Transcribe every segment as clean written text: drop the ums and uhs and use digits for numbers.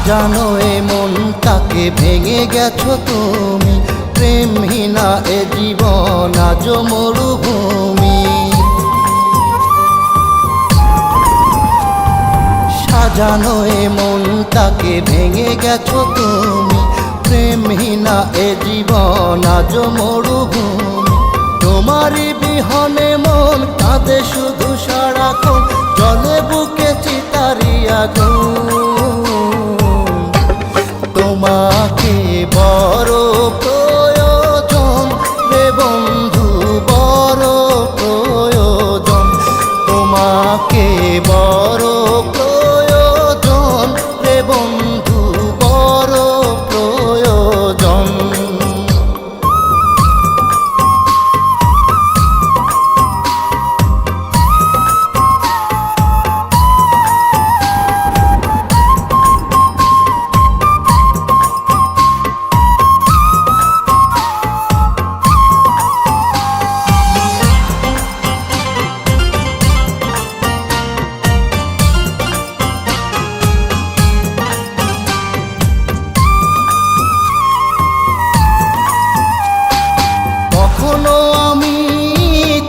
জানো এ মনটাকে ভেঙে গেছো তুমি, প্রেমহীনা এ জীবন আজ মরুভূমি। সাজানো এ মনটাকে ভেঙে গেছো তুমি, প্রেমহীনা এ জীবন আজ মরুভূমি। তোমারই বিহনে মন কাঁদে শুধু সারাক্ষণ, জলে বুকে চিতারি আগুন। তোমাকে বড় প্রয়োজন রে বন্ধু, বড় প্রয়োজন। তোমাকে বড় প্রয়োজন রে বন্ধু, বড় প্রয়োজন।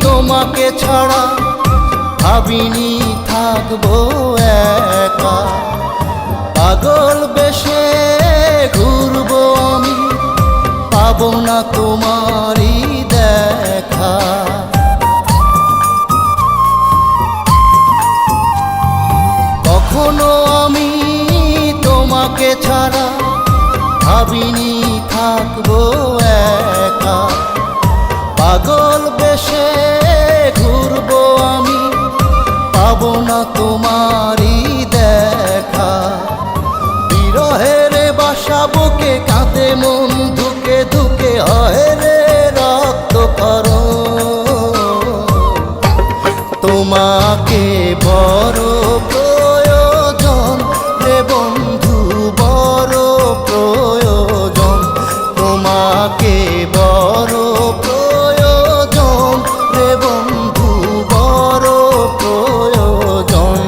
তোমাকে ছাড়া ভাবিনি থাকবো একা, পাগল বেশে ঘুরবো আমি, পাবো না তোমারই দেখা। কখনো আমি তোমাকে ছাড়া ভাবিনি থাকবো একা, পাগল বেশে ঘুরবো আমি, পাবো না তোমারই দেখা। বিরহের বাসা বুকে কাঁদে মন ধুকে ধুকে, হয় রে রক্ত করো। তোমাকে বড় প্রয়োজন রে বন্ধু, বড় প্রয়োজন। তোমাকে বড় প্রয়োজন রে বন্ধু, বড় প্রয়োজন।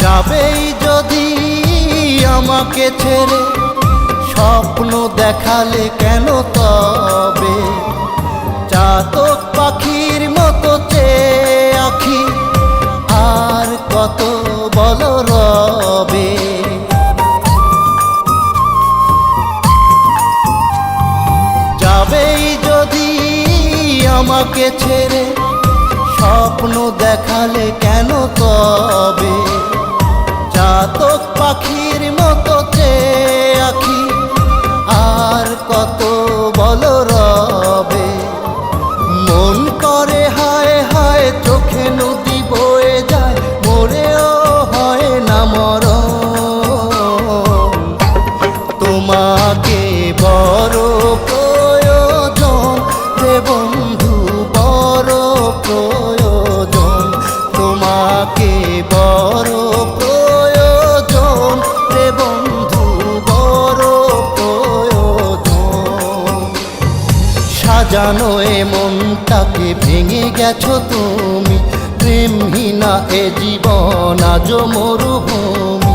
যাবেই যদি আমাকে ছেড়ে, স্বপ্ন দেখালে কেন তবে? চাতক পাখির মতো চেয়ে আঁখি, আর কত বল রবে? যাবেই যদি আমাকে ছেড়ে, স্বপ্ন দেখালে কেন তবে? চাতক পাখির মতো চেয়ে আঁখি, আর কত বল রবে? মন করে হায় হায়, চোখে নদী বয়ে যায়, মরেও হয় না মরণ। তোমাকে বড় প্রয়োজন রে বন্ধু, বড় প্রয়োজন। তোমাকে বড় প্রয়োজন রে বন্ধু, বড় প্রয়োজন। সাজানো এ মনটাকে ভেঙে গেছো তুমি, প্রেমহীনা এ জীবন আজ মরুভূমি।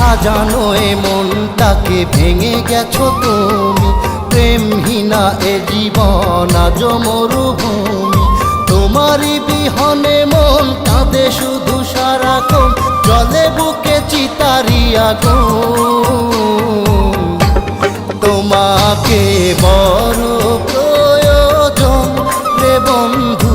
সাজানো এ মনটাকে ভেঙে গেছো তুমি, প্রেমহীনা এ জীবন আজ মরুভূমি। তোমারই বিহনে মন কাঁদে শুধু সারাক্ষণ, জলে বুকে চিতারি আগুন। তোমাকে বড় প্রয়োজন রে বন্ধু